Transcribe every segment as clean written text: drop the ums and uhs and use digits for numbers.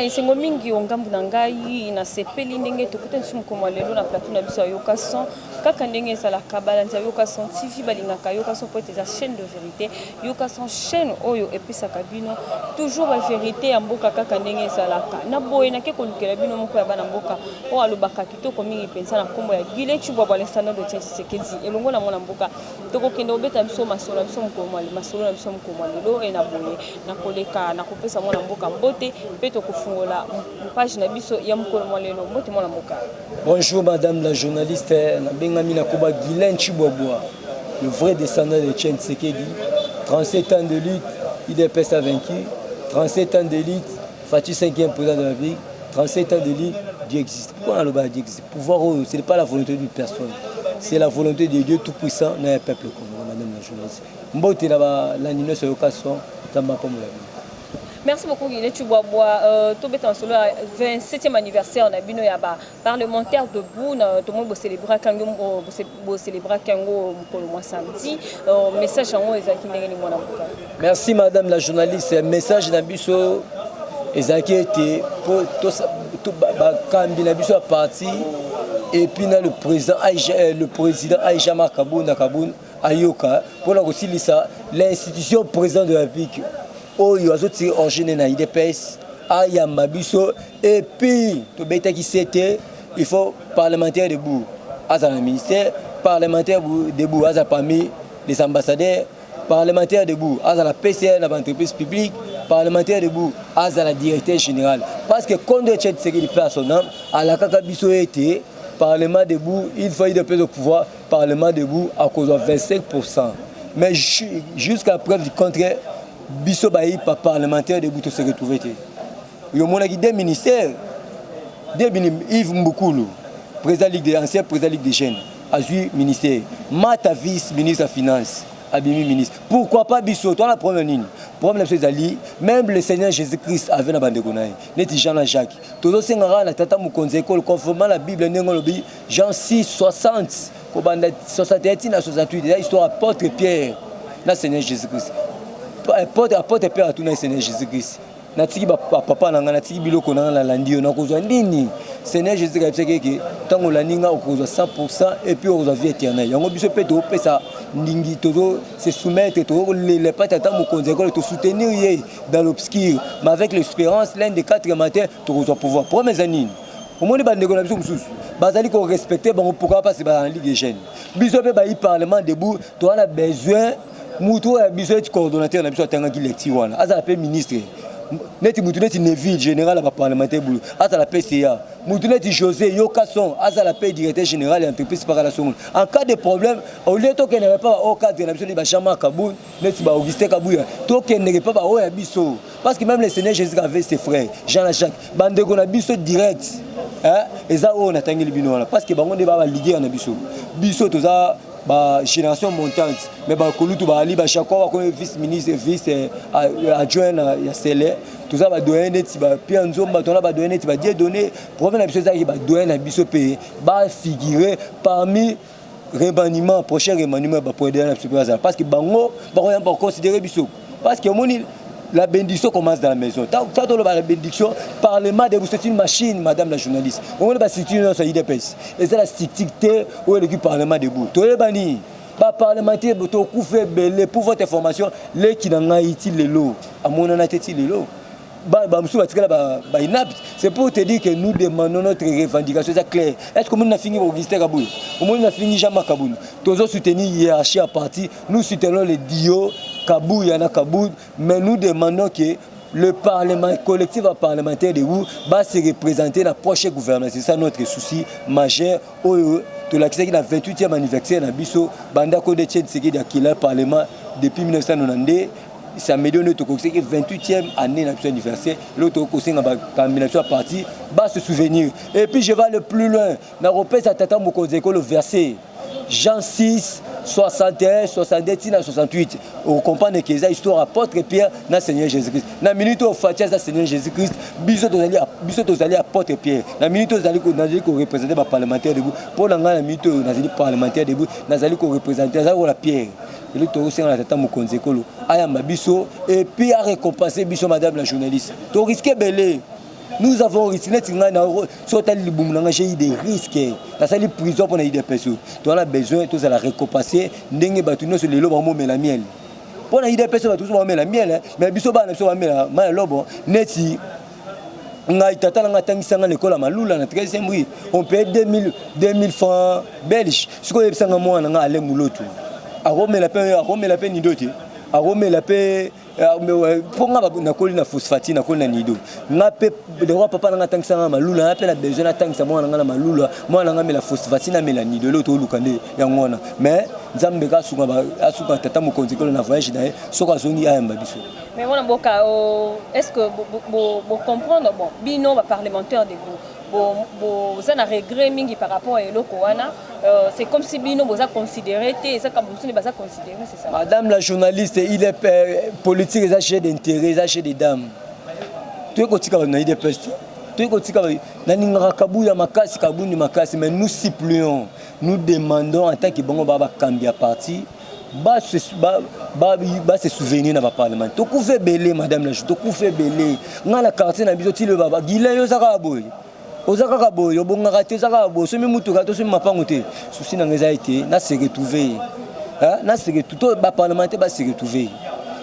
Voilà, esengo mingi ongambu na ngai na sepeli ndenge tokuta nsumu komwa lelo na plateau na biso yoka son kaka ndenge ezalaka balanzi ya yoka son TV balingaka yoka son po ete eza chaîne de vérité yoka son chaîne oyo epesaka bino toujours la vérité ya mboka kaka ndenge ezalaka na boye nake kolukela bino moko ya bana mboka oyo alobaka kitoko mingi mpenza na nkombo ya Guilé Chibwabwa Alexandre de Tshisekedi elongo na mwana mboka tokokende obeta biso masolo na biso mokomwa masolo na biso mokomwa lelo e na boye na koleka na kopesa mwana mboka mbote pe tokofungola page na biso ya mokolo mwa lelo mbote mwana mboka. Bonjour madame la journaliste na bengami na koba Guilé Chibwabwa, le vrai descendant de Tshisekedi. 37 ans de lutte, IDPS a vaincu. 37 ans de lutte, Fatou 5e président de la République. 37 ans de lutte, Dieu existe. Pourquoi on a Dieu existe? Pouvoir, ce n'est pas la volonté d'une personne, c'est la volonté de Dieu tout-puissant dans un peuple comme madame la journaliste. Mbote la nino sur l'occasion, tamba pour moi. Merci beaucoup Guilé Chibwabwa. Tobeta solo 27e anniversaire na bino ya ba parlementaire debout na tout le monde célébrer kango célébrer kango mokolo mwa samedi. Message yango ezaki ndenge ni mwana mboka. Merci madame la journaliste. Message na biso ezaki ete pour tout ba kambi na biso parti et puis na le président Aïcha Makaboun Ayoka pour la kosilisa l'institution président de la République. Oyo azoti origine na IDPS ayamba biso et puis to beta qui c'était il faut parlementaire debout à un ministère parlementaire debout à parmi les ambassadeurs parlementaire debout à la PCR dans l'entreprise publique parlementaire debout à la directeur général parce que quand de chez série personnel à la kaka biso été parlement debout il faut de plus de pouvoir parlement debout à cause de 25% mais jusqu'à preuve du contraire biso bayi pa parlementaire de Bouto se retrouver. Yo mona ki des ministères Yves Mbukoulou, président Ligue ancien président Ligue des jeunes, Azui ministère, Mata vice ministre des finances, Abimi ministre. Pourquoi pas biso toi la première ligne. Problème c'est Ali, même le Seigneur Jésus-Christ avait na bande konaï. Neti Jean Jacques. Todo sengara na tata mukonze école conformément la Bible ngolobi Jean 6 60 ko banda 61 à 68 la histoire apôtre Pierre na Seigneur Jésus-Christ. Apporte père à tout le Seigneur Jésus-Christ. Natiki papa nanga natiki biloko nanga la landio na kozwa nini. Seigneur Jésus-Christ que tant on la ninga okozwa 100% et puis okozwa vie éternelle. Yango biso pe to pesa ndingi tozo se soumettre to les pas tata mo konzeko to soutenir yé dans l'obscur mais avec l'espérance l'un des 4 matins to kozwa pouvoir. Pour mes amis au moins bande ko na biso mususu bazali ko respecter bango pourquoi pas c'est dans la Ligue des jeunes. Biso pe ba yi parlement debout to on a besoin Moutou a besoin de coordonnateur, a besoin de lecture. As la paix ministre, neti Moutou neti Neville général à parlementaire boulot. As la PCA, Moutou neti José Yokason, as la paix directeur général et entreprise par la somme. En cas de problème, au lieu de qu'il n'y ait pas au cadre de la besoin de Bachama Kaboun, neti ba Augustin Kabouya, to qu'il n'y ait pas au Yabiso. Parce que même le Seigneur Jésus avait ses frères, Jean-Jacques, bande qu'on a biso direct. Hein? Et ça on a tangué le bino parce que bango débat ligue en biso. Biso tout ça ba génération montante mais ba kolutu ba ali ba chako ba vice ministre vice adjoint ya Sele tout ça ba doyen net ba Pierre Nzomba to na ba doyen net ba Dieu donné problème na biso ça ba doyen na biso pe ba figurer parmi remaniement prochain remaniement ba pour na biso parce que bango ba considérer biso parce que moni la bénédiction commence dans la maison. Tant la bénédiction, parlement de vous, c'est une machine, madame la journaliste. On va situer dans IDPS. Et c'est la structure où est le parlement debout. Tous les bannis, les parlementaires, pour votre information, les qui n'ont pas été les lots, à mon honnêteté, les lots. C'est pour te dire que nous demandons notre revendication, c'est clair. Est-ce que nous avons fini Augustin Kaboul? Nous avons fini Jean-Marc Kaboul. Nous avons soutenu hiérarchie à partir. Nous soutenons les Dio, Kaboul, Yana Kaboul. Mais nous demandons que le Parlement, collectif parlementaire de vous, va se représenter dans la prochaine gouvernance. C'est ça notre souci majeur. De la 28e anniversaire de Bisso, Banda Kode Tshisekedi a quitté le Parlement depuis 1992. Ça me donne notre 28e année de anniversaire. L'autre côté, combinaison à partir, va se souvenir. Et puis je vais aller plus loin. Dans le verset Jean 6, 61, 62, 68. Vous comprenez que c'est histoire apôtre Pierre, dans Seigneur Jésus-Christ. Dans la minute où Fatia, dans Seigneur Jésus-Christ, bisous aux apôtre Pierre. Dans la minute où vous allez représenter le parlementaire debout. Pour la minute où vous allez parlementaire debout, vous allez représenter la Pierre. Et le taureau, c'est la tata Mokonzekolo. Ayamba biso et puis à récompenser biso madame la journaliste. Tu risques belé. Nous avons risqué, j'ai eu des risques. Dans la prison, on a eu des personnes. On a besoin de la récompenser. N'engé batuno sur les lobes, mais la miel. On a eu des personnes qui ont la miel, mais biso ba na biso ba mela ma lobo neti ngai tata nga tangisanga l'école à Malula na 13e rue. On paye 2000 francs belges. Ce qu'on yebsanga moi nga aller mulotu. A Rome la peine ni doté. A Rome la paix pour na koli na phosphate na koli na nido nga pe le roi papa nga tangisanga Malula na pe na besoin na tangisa moi nga na Malula moi nga mela phosphate na mela nido loto lukande ya ngona mais nzambe ka suka tata mo konzikolo na voyage na soko azongi ayamba biso. Mais voilà boka est-ce que vous comprendre bon bino ba parlementaire de vous ça na regret mingi par rapport à eloko wana c'est comme si bino vous a considéré ça comme vous ne pas considéré c'est ça. Madame la journaliste il est politique les achats d'intérêt les achats des dames. Tu es kotika na ide peste. Tu es kotika na ninga kabuya makasi kabuni makasi mais nous supplions nous demandons en tant que bongo baba Kambia parti se souvenir na ba parlement to kufe belé madame la to kufe belé nga la quartier na biso ti le baba gila yo zaka boy ozaka boy yo bonga raté zaka boy so mi mutu ka to so mi mapango te souci na ngeza été na se retrouver hein na se tout ba parlement ba se retrouver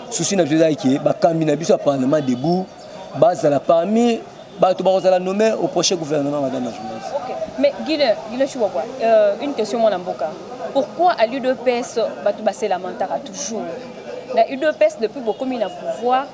souci na biso ki ba kambi na biso parlement debout base la parmi ba to ba la nommer au prochain gouvernement madame la journaliste. OK mais Guilin Chouakwa une question mon amboka. Pourquoi à l'UDPS c'est lamentar toujours? La UDPS depuis beaucoup mis à pouvoir,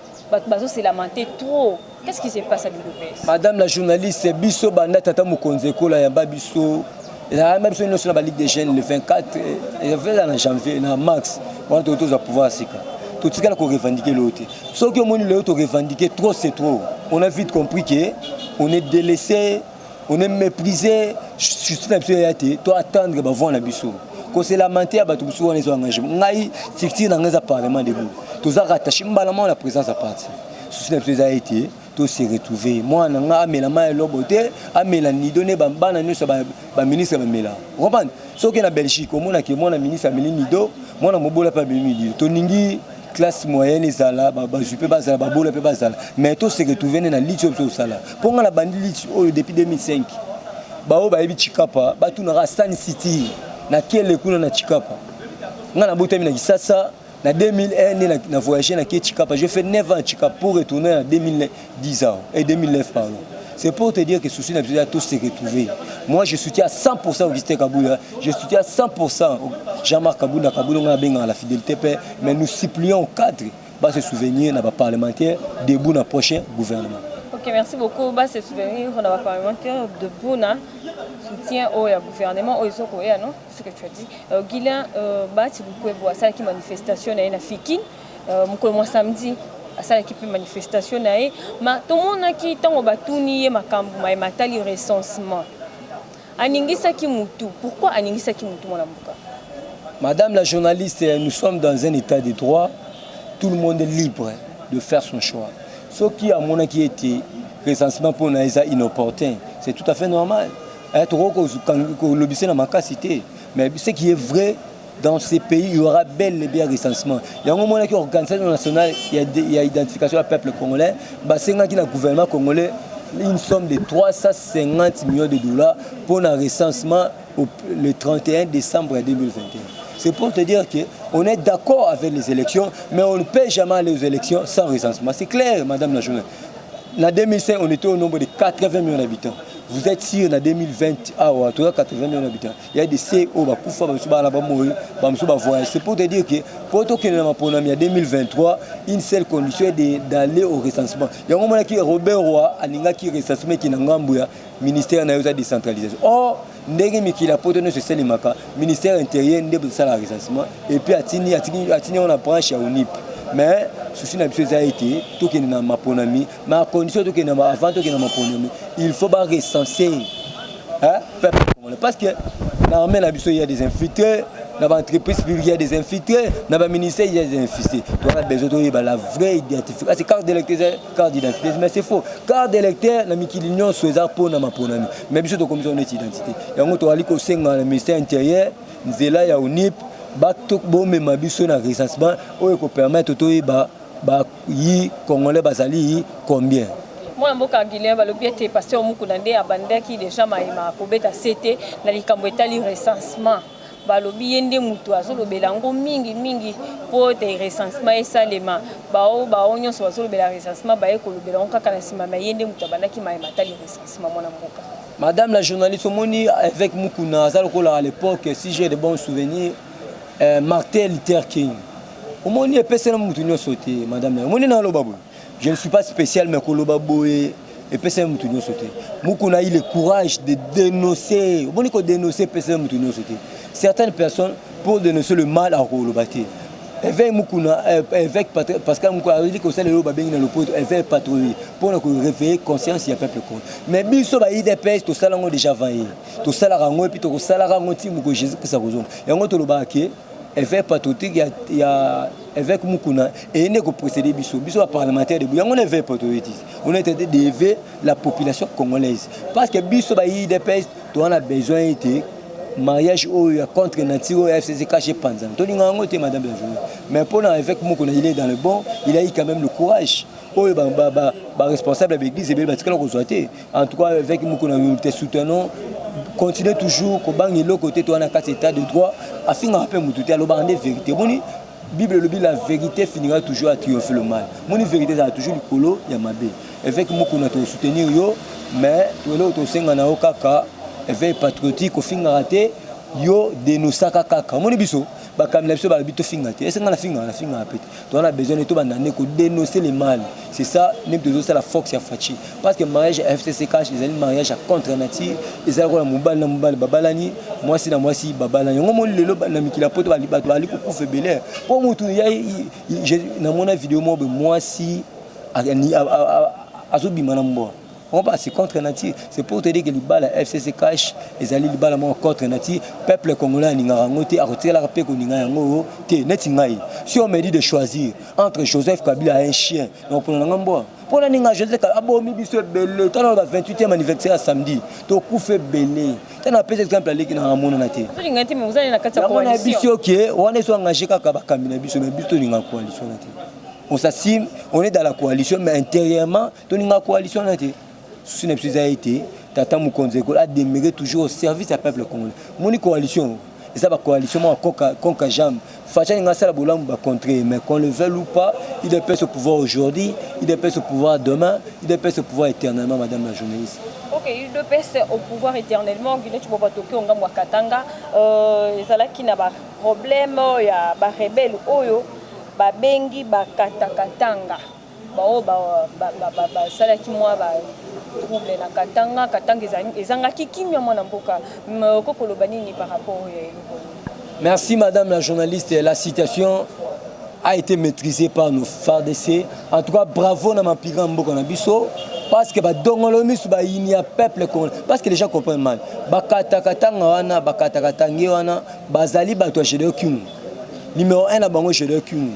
c'est lamenté trop. Qu'est-ce qui se passe à l'UDPS? Madame la journaliste, biso banda tata mukonzeko la yamba biso. La même chose sur la Ligue des jeunes le 24 et en janvier na max. On a tous à pouvoir sika. Tout ce qu'on revendiquer l'autre. Ce que on le revendiquer trop c'est trop. On a vite compris que on est délaissé, on est méprisé. Juste la psychiatrie, toi attendre ba voir la biso. Quand c'est lamenté à battre sur les engagements. Ngai tikti dans les parlement debout. Tous a rattaché mbalamment la présence à partir. Sous la psychiatrie, tout s'est retrouvé. Moi nanga amela ma loboté, amela ni donné bamba na nyusa ba ministre ba mela. Comprendre? Ce que na Belgique, au monde que moi na ministre ameli nido, moi na mobola pas bemi to ningi classe moyenne ezala ba jupe bazala ba bola pe bazala. Mais tout s'est retrouvé na litio so sala. Pour la bandi litio depuis 2005. Bao ba ebi chikapa, ba tu na Sun City. Na kele kuna na Chikapa nga na botami na Kisasa na 2001 na voyager na Chikapa je fais 9 ans à Chikapa pour retourner en 2010 ans et 2009 pardon. C'est pour te dire que souci n'a pas tous se retrouver. Moi je soutiens à 100% Augustin Kabouya, je soutiens à 100% Jean-Marc Kabouya Kabouya benga la fidélité mais nous supplions au cadre ba se souvenir na ba parlementaire debout na prochain gouvernement. OK, merci beaucoup. Ba se souvenir on a parlementaire debout na soutien au gouvernement au isoko ya non ce que tu as dit Guilin bati beaucoup boa ça qui manifestation na Fikine mukolo samedi ça qui peut manifestation na ma tout monde qui tango batuni makambu ma matali recensement aningisa ki mutu pourquoi aningisa ki mutu mona mbuka. Madame la journaliste, nous sommes dans un état de droit, tout le monde est libre de faire son choix. Ce qui a mon qui était recensement pour naïsa inopportun, c'est tout à fait normal. Mais ce qui est vrai, dans ces pays, il y aura bel et bien recensement. Il y a un moment qui organisation nationale, il y a identification du peuple congolais. C'est le gouvernement congolais, une somme de 350 millions de dollars pour un recensement le 31 décembre 2021. C'est pour te dire qu'on est d'accord avec les élections, mais on ne peut jamais aller aux élections sans recensement. C'est clair, madame la journaliste. En 2005, on était au nombre de 80 millions d'habitants. Vous êtes sûr en 2020, à 80 millions d'habitants. Il y a des CO, c'est pour te dire que pour tout en 2023, une seule condition est d'aller au recensement. Il y a un moment qui Robert Roy, qui recensement qui est le ministère de la décentralisation. Or, le ministère intérieur n'est pas le recensement. Et puis, on apprend chez UNIP. Mais ceci n'a pas été tout qui est dans ma ponami, mais à condition que avant tout qui est dans ma ponami, il faut pas recenser parce que dans l'armée il y a des infiltrés, dans l'entreprise publique il y a des infiltrés, dans le ministère il y a des infiltrés. On a besoin de la vraie identification. C'est carte d'électeur, carte d'identité, mais c'est faux. Carte d'électeur, la l'union soit pour ma ponami. Mais bien sûr comme on est identité. Et on doit aller au dans le ministère intérieur, nous là il y a UNIP. Batok bo me mabiso na recensement o ko permettre to ba yi congolais bazali combien. Moi mboka Guilin balobi ete pasteur Mukuna nde abandaki déjà maima kobeta CT na likambo etali recensement. Balobi yende mutu azolobela ngo mingi po te recensement esalema bao nyonso bazolobela recensement baye kolobela ngo kaka na sima ma yende mutu abandaki maima tali recensement mwana mboka. Madame la journaliste Omoni avec Mukuna à l'époque si j'ai de bons souvenirs Martin Luther King. Omoni est personne mutunyo sauté madame. Omoni na lobabo. Je ne suis pas spécial mais kolobabo et personne mutunyo sauté. Mukuna a eu le courage de dénoncer. Omoni ko dénoncer personne mutunyo sauté. Certaines personnes pour dénoncer le mal à kolobate. Avec Mukuna, avec Pascal Mukuna, il dit que c'est le loba bengi na lopoto, avec patrouille pour nous réveiller conscience il y a peuple contre. Mais biso ba IDPS to sala ngo déjà vaillé. To sala rango et puis to sala rango ti muko Jésus que ça kozom. Et ngo to loba ke avec patrouille il y a avec Mukuna et ne ko procéder biso parlementaire de yango ne veut patrouille. On était d'élever la population congolaise parce que biso ba IDPS to on a besoin été mariage contre nature FCC caché Panzan. Madame la journée. Mais pour avec Mukuna, il est dans le bon, il a eu quand même le courage. Responsable de l'église, en tout cas avec Mukuna, nous te soutenons. Continuez toujours, côté toi dans quatre états de droit, afin de rappeler la vérité. Bible le la vérité finira toujours à triompher le mal. Mon vérité ça toujours le colo yamabe. Avec Mukuna te soutenir yo, mais to senga na okaka éveil patriotique au fin raté yo dénonçaka kaka moni biso ba kamela biso ba bito finga te esenga na finga apete to on a besoin de to bandane ko dénoncer le mal c'est ça même de ça la force ya fachi parce que mariage FCC cash les mariage à contre nature ils ont la mobile na mobile babalani moi si babalani ngomo lelo na mikila poto bali bato bali ko kufe belé pour mutu ya na mona vidéo moi si azobima na mbo. On passe contre nature. C'est pour te dire que les balles FCC cash, les alliés les balles contre nature, peuple congolais n'a ngoté à retirer la paix qu'on n'a ngo te netingai. Si on me dit de choisir entre Joseph Kabila et un chien, on prend un bois. Pour la ninga Joseph Kabila mi biso belé. Tant le 28e anniversaire samedi, to kufe belé. Tant a peut exemple aller qui na mona naté. Vous ngati mais vous allez na kati ya coalition. On a biso que on est soit engagé kaka ba kamina biso mais biso ninga coalition naté. On s'assume, on est dans la coalition mais intérieurement, to ninga coalition naté. Si nous avons été, Tata Mukonze a demeuré toujours au service du peuple congolais. Mon coalition, et ça, la coalition, contre Jam, Fachani Sala Boulam va contrer, mais qu'on le veuille ou pas, il dépêche ce pouvoir aujourd'hui, il dépêche ce pouvoir demain, il dépêche ce pouvoir éternellement, madame la journaliste. Ok, il dépêche au pouvoir éternellement, il y a des gens Katanga, qui n'a pas de problème, il y a des rebelles, Babengi, Bakatakatanga. Salaki moi trouble na Katanga ezangaki kimia mwana mboka kokolo banini par rapport. Merci madame la journaliste, la citation a été maîtrisée par nos FARDC. En tout cas bravo na mapiga mboka na biso parce que il y a peuple parce que les gens comprennent mal. Bakatakatanga wana bakatakatangi wana bazali bato chez Kim. Numéro 1 na bango chez Kim.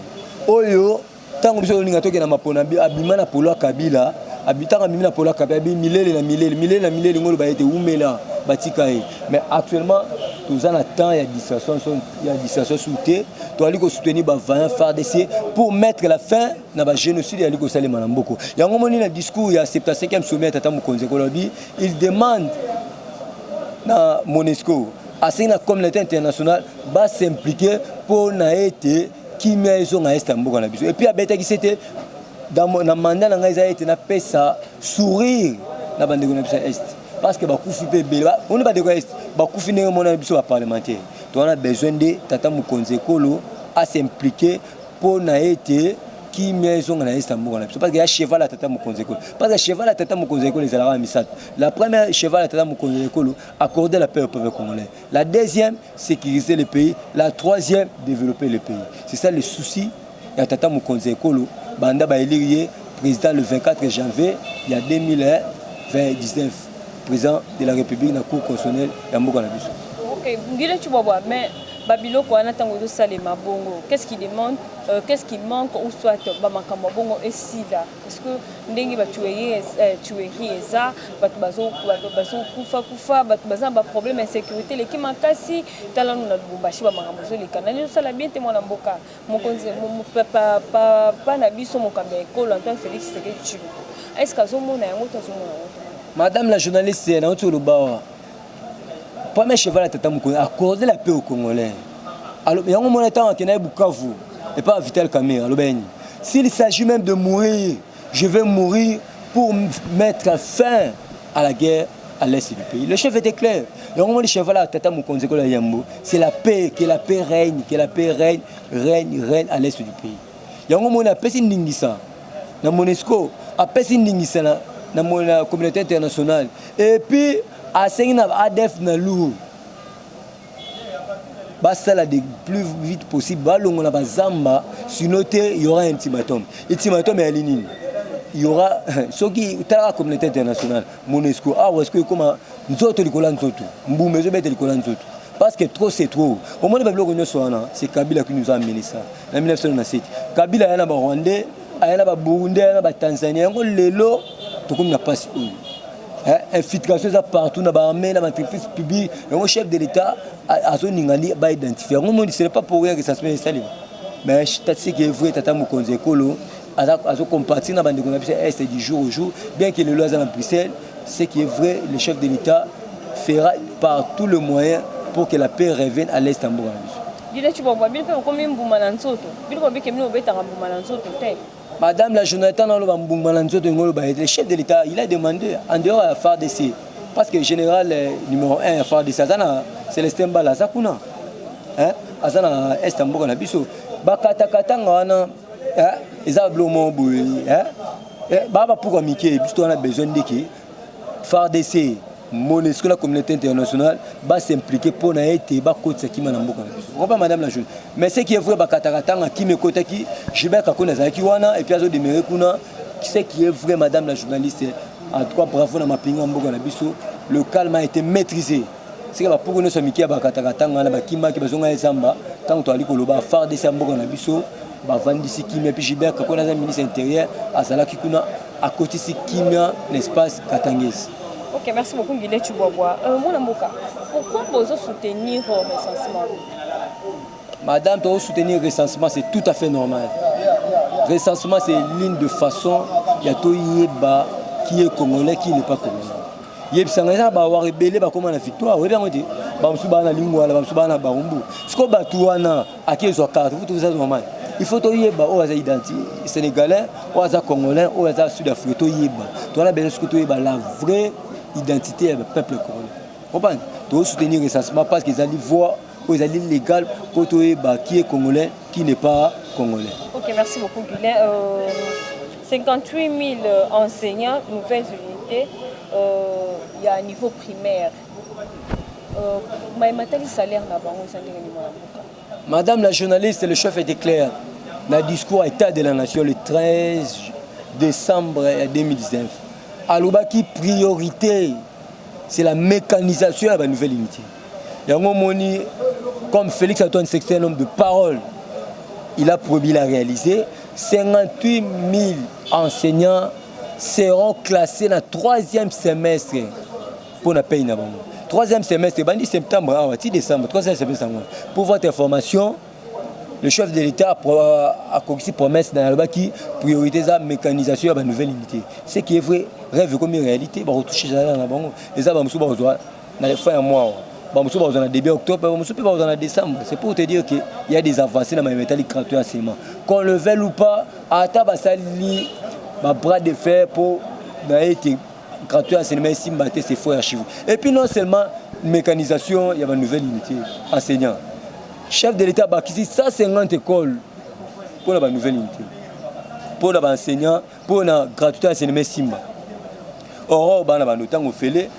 Oyo tango biso linga toke na mapona abima na polo Kabila habitanga mimi na polo Kabila milele na milele ngolo ba été umela batikae mais actuellement tous en temps il y a distraction souté to ali ko soutenir ba vaillant FARDC pour mettre la fin na ba génocide ali ko salema na mboko yango moni na discours ya 75e sommet Tata Mukonze Kolobi il demande na MONUSCO à la communauté internationale va s'impliquer pour na été qui maison à Istanbul na biso et puis abeta qui c'était dans na mandat na ngaisa été na pesa sourire na bande na biso est parce que ba kufi pe bela on ba de ko est ba kufi ne mona biso ba parlementaire to on a besoin de Tata Mukonze Kolo à s'impliquer pour na été qui maison na Istanbul na biso parce que ya cheval à Tata Mukonze Kolo parce que cheval à Tata Mukonze Kolo les ala misat la première cheval à Tata Mukonze Kolo accorder la paix au peuple congolais, la deuxième sécuriser le pays, la troisième développer le pays. C'est ça le souci ya Tata Mukonze Kolo banda ba élire président le 24 janvier il y a 2019 président de la République na cour constitutionnelle ya mboka na biso. OK, ngile tu bobo mais Babilo ko ana tango do salema bongo. Qu'est-ce qu'il demande? Qu'est-ce qui manque ou soit ba makambo bongo et sida? Parce que ndenge ba tuerie eza bato bazo kufa bato baza ba problème insécurité les qui makasi talanu na Lubumbashi ba makambo zo les kanani ça la bien témoin na mboka. Mokonze papa na biso mokambe école Antoine Félix Tshisekedi Tshilombo. est-ce que azomona yango tozomona Madame la journaliste, na oto lobawa. Premier cheval à Tata Mokonzi, accorder la paix aux Congolais. Alors, il y a un moment temps qu'il y a Bukavu et pas Vital Kamerhe. S'il s'agit même de mourir, je vais mourir pour mettre fin à la guerre à l'est du pays. Le chef était clair. Le moment du cheval à Tata Mokonzi, c'est la paix, que la paix règne, que la paix règne à l'est du pays. Il y a un moment où on a passé une Ningisa, dans Monesco, a passé une Ningisa dans la communauté internationale. Et puis, à Sengina, ADF na lou. Ça là le plus vite possible. On a Zamba, sinon il y aura un ultimatum. Ultimatum est à l'INI. Il y aura ce qui est la communauté internationale, Monesco. Ah, où est-ce que comment nous autres les collants autres, Mboumé je les collants autres. Parce que trop c'est trop. Au moins le c'est Kabila qui nous a amené ça. En 1997, Kabila il y a Rwandais, il y a Burundi, il y a Tanzanie, il y a Lelo, tout comme n'a pas infiltration partout dans l'armée, dans l'entreprise publique, le chef de l'État a son ningali ba identifier. Ce n'est pas pour rien que ça se met ça. Mais c'est qui est vrai, Tata Mokonzi Ekolo a comparti dans bande c'est du jour au jour, bien que le loi dans Bruxelles, ce qui est vrai, le chef de l'État fera par tous les moyens pour que la paix revienne à l'est en Bourgogne. Madame la journaliste, le chef de l'État, il a demandé en dehors à FARDC, parce que le général numéro 1 à FARDC, c'est le Stembala, ça qu'on a. Azana Estambourg, pour Mickey, puisqu'on a besoin de qui FARDC, Monesco, la communauté internationale, va s'impliquer pour n'être pas côté qui m'a n'importe quoi. Madame la journaliste. Mais ce qui est vrai, qui me côté qui, je vais à qui wana et puis à de Merekuna, ce qui est vrai, Madame la journaliste, en tout cas bravo dans ma pinga le calme a été maîtrisé. C'est que pour nous sommes qui a bakatakatanga na bakima qui besoin ezamba tant to ali koloba phare de samboka na biso ba vandisi kimia puis Gilbert quand on a un ministre intérieur azala ki kuna à côté si kimia l'espace Katangesi. OK, merci beaucoup Guillet Chubwabwa. Mon Mboka, pourquoi vous soutenir le recensement? Madame, pour soutenir le recensement, c'est tout à fait normal. Le recensement, c'est l'une de façon il y a tout yeba qui est congolais qui n'est pas congolais. Yebsanga ba wa rebelle ba comment la victoire oui bien on dit ba msuba na lingwa ba msuba na barumbu siko batuana akezo carte vous tout ça normal il faut to yeba o za identité sénégalais o za congolais o za sud-africain to yeba to na besoin que to yeba la vraie identité du peuple congolais comprendre to soutenir recensement parce qu'ils allaient voir ils allaient légal pour to yeba qui est congolais qui n'est pas congolais. OK, merci beaucoup Guilin. 58 000 enseignants, nouvelles unités. Il y a un niveau primaire. Madame la journaliste, le chef était clair. Dans le discours État de la Nation le 13 décembre 2019. À l'Oubaki, priorité, c'est la mécanisation de la nouvelle unité. Il y a un moment, comme Félix Antoine Sexton, un homme de parole, il a promis la réaliser. 58 000 enseignants seront classés dans le 3e semestre pour la paye. 3e semestre, septembre, 6 décembre, 3e semestre. Pour votre information, le chef de l'État a conquis promesse dans la qui priorité la mécanisation de la nouvelle unité. Ce qui est vrai, rêve comme une réalité, on va retoucher ça dans la banque. Et ça, on va dans les fins mois. On va début octobre, on va en décembre. C'est pour te dire qu'il y a des avancées dans la métallique gratuite à ces mois. Qu'on le veuille ou pas, à ta basali, ma bras de fer pour être gratuit à ces mois, c'est faux archives. Et puis non seulement mécanisation, il y a une nouvelle unité enseignant. Chef de l'État a ici 150 écoles pour la nouvelle unité. Pour les enseignants, pour la gratuité à ces mois, Simba. Or, on a autant de fêlés.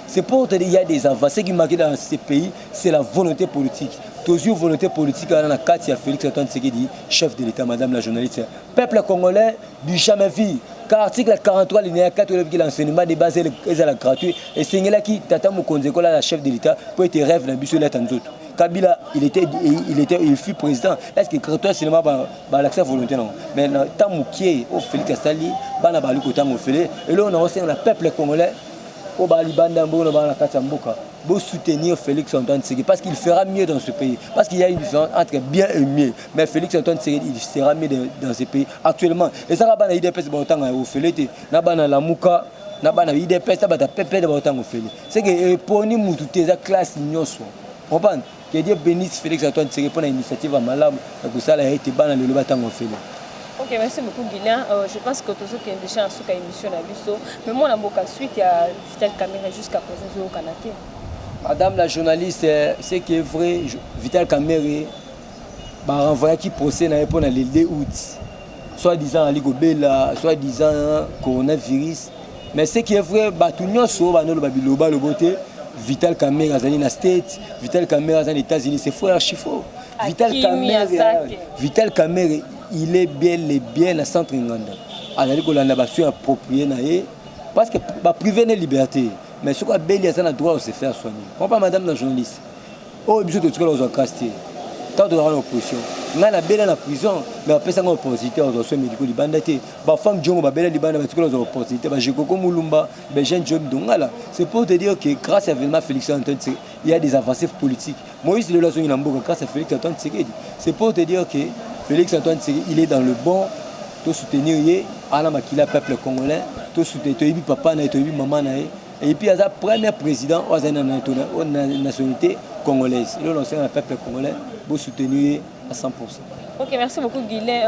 C'est pour te dire qu'il y a des avancées qui marquent dans ces pays, c'est la volonté politique. Toujours volonté politique dans la carte, il y a Félix Antoine Tshisekedi, chef de l'État, madame la journaliste. Peuple congolais du jamais vu. Car article 43, linéa 4, l'enseignement de base est gratuit. Et c'est là qui Tata Mokonzi Ekolo, la chef de l'État, pour être rêve dans le bus de l'État. Kabila, il fut président. Est-ce que gratuit cinéma l'accès volontaire non? Mais tant que Félix Assali, bana balu ko tango félé. Et là on a aussi le peuple congolais au Bali Bandambo, on a la Katamboka. pour soutenir Félix Antoine Tshisekedi parce qu'il fera mieux dans ce pays. Parce qu'il y a une différence entre bien et mieux. Mais Félix Antoine Tshisekedi, il sera mieux dans ce pays actuellement. Et ça va IDPS au Félix, na la Mouka, na IDPS, na Pepe de Botang au Félix. C'est que pour nous, toute la classe nyonso. Comprendre que Dieu bénisse Félix Antoine Tshisekedi pour l'initiative à Malam, que ça a été ban le Batang au Félix. Ok, merci beaucoup Guilain. Je pense que tout ce qui est déjà en sous émission à Bisso, mais moi, on a suite à Vital Caméra jusqu'à présent au Canada. Madame la journaliste, ce qui est vrai, Vital Caméra va renvoyer qui procède pour le 2 août. Soit disant Aligobela, soit disant coronavirus. Mais ce qui est vrai, tout le monde le beauté. Vital Caméra dans la State, Vital Caméra dans les États-Unis, c'est frère Chifo. Vital Caméra, il est bien à centre Nganda. Alors il a besoin approprié parce que privé de liberté. Mais ce qu'on a le droit de se faire soigner. On parle madame la journaliste. Oh, il faut que tu aies casté. Tant de l'opposition. On a la belle en prison, mais après ça, on a l'opposition aux soins médicaux. Les femmes qui ont des opportunités, c'est pour te dire que grâce à Félix Antoine Tshisekedi, il y a des avancées politiques. Moïse de l'Azon grâce à Félix Antoine Tshisekedi. C'est pour te dire que Félix Antoine Tshisekedi, il est dans le bon. Tout soutenir le peuple congolais, tout soutenir papa, maman. Et puis, il y a le premier président de la nationalité congolaise. Il a lancé le peuple congolais pour soutenir à 100%. Ok, merci beaucoup Guilain.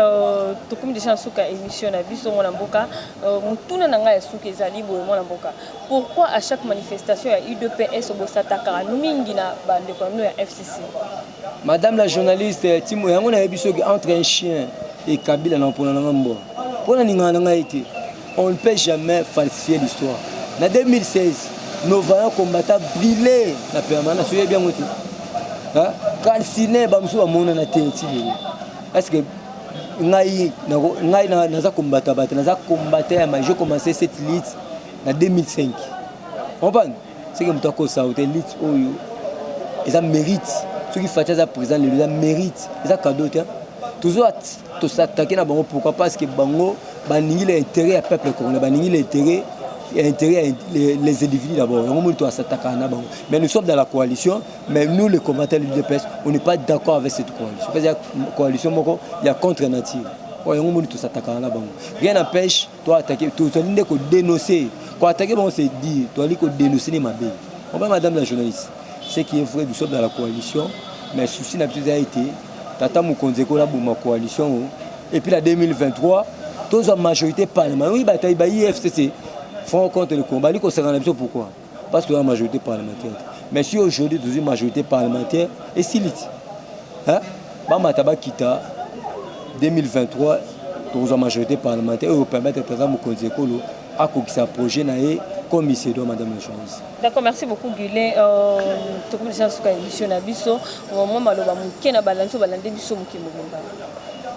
Tout comme déjà sur l'émission, pourquoi à chaque manifestation, il y a UDPS au Bosataka, FCC? Madame la journaliste, Timo, entre un chien et Kabila, on ne peut jamais falsifier l'histoire. En 2016, nos vaillants combattants brillaient la permanence. Vous bien monté. Calciné, Bamsou a mon anaté. Parce que j'ai commencé cette liste en 2005. On comprend? C'est que je suis une liste où ils méritent. Ceux qui font ça présent, ils méritent. Ils ont cadeau. Toujours s'attaquer à Bango. Pourquoi? Parce que Bango a l'intérêt à peuple congolais, l'intérêt les individus d'abord. Mais nous sommes dans la coalition, mais nous, les combattants de l'UDPS, on n'est pas d'accord avec cette coalition. Parce qu'il y a une coalition, il y a contre-nature. Rien n'empêche, toi, attaquer, tu dois dénoncer. Quand attaquer, on se dit, tu dois dénoncer les mabés. Madame la journaliste, ce qui est vrai, nous sommes dans la coalition, mais le souci n'a plus été, Tata Moukonzeko là pour ma coalition, et puis la 2023, tous en majorité parlementaire. Oui, il y a IFCC. Front contre le combat, pourquoi? Parce qu'il y a une majorité parlementaire. Mais si aujourd'hui, dans une majorité parlementaire, et si vite, Bamataba Kita, 2023, dans une majorité parlementaire, il permettre de faire un projet comme il se doit, madame la journaliste. D'accord, merci beaucoup, Guilain. Tout comme les gens qui ont émission à Bisso,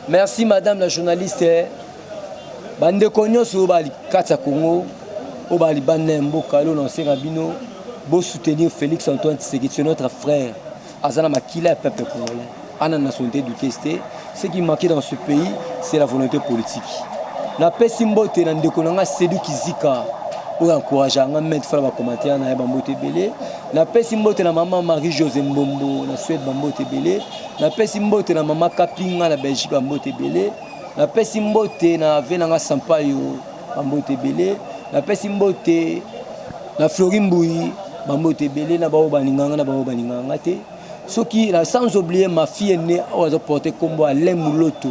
merci, madame la journaliste. Bande Konyo sur Bali Congo. Au Baliban Mboka, pour soutenir Félix Antoine Tshisekedi, c'est notre frère. Azana Makila, peuple congolais. À la nationalité du testé. Ce qui manquait dans ce pays, c'est la volonté politique. La paix symbole de Ndekonanga, c'est lui qui zika. Pour encourager à mettre faire des commentaires dans Bambote Belé. La paix symbole de la maman Marie-José Mbombo, la Suède Bambote Belé. La paix symbole de la maman Kapinga, la Belgique Bambote Belé. La paix symbole de la Venanga Sampaio, Bambote Belé. La Pessimbote, la Florimboui, Bambote Belé, na bao baninganga, ce qui, sans oublier ma fille aînée, a porté combo à Lemouloto.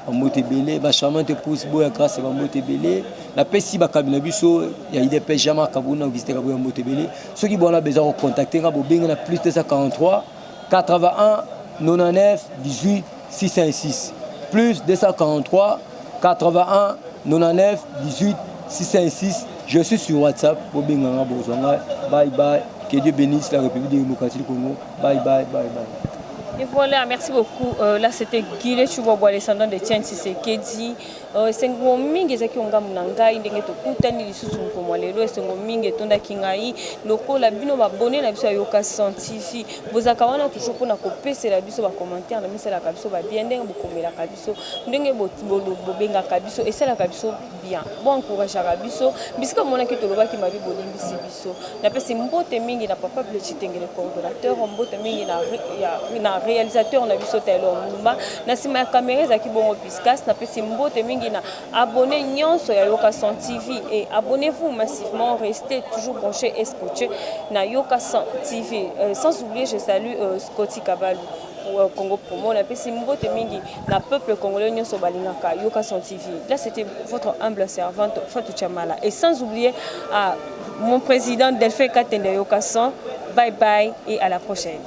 Bambote Belé, ma charmante épouse, Boya grâce à Bambote Belé. La Pessi Bakabinabiso, il y a des pays jamais Kabouna, visité Bambote Belé. Ceux qui ont besoin de contacter, na plus de 243 81 99 18 606. Plus 243 81 99 18 606, je suis sur WhatsApp. Bye bye. Que Dieu bénisse la République démocratique du Congo. Bye bye, bye bye. Et voilà, merci beaucoup. Là, c'était Guilé Choubobo, descendant de Tien Tshisekedi. C'est un mingi qui on gagne nanga, il est tout contani les sous pour moi. Les lois, c'est un mingi tonda kingai. Loko la bino va bonner la biso yoka scientifique. Vous akawana toujours pour na copier c'est la biso va commenter, na mise la kabiso va bien dengue beaucoup mais la kabiso dengue bo benga kabiso et c'est la kabiso bien. Bon encourage la kabiso. Bisque mon qui te le voit qui m'a vu bonner biso. Na pesi mbote mingi na papa le chitengele coordinateur, mbote mingi na réalisateur na biso telo mumba na sima ya caméra za ki bongo piscas na pesi mbote mingi na abonné nyonso ya Yokasan TV et abonnez-vous massivement, restez toujours branchés et scotchés na Yokasan TV. Sans oublier je salue Scotty Kabalou pour Congo Promo na pesi mbote mingi na peuple congolais nyonso balingaka Yokasan TV. Là c'était votre humble servante Fatou Chamala et sans oublier mon président Delphin Katende Yokasan. Bye bye et à la prochaine.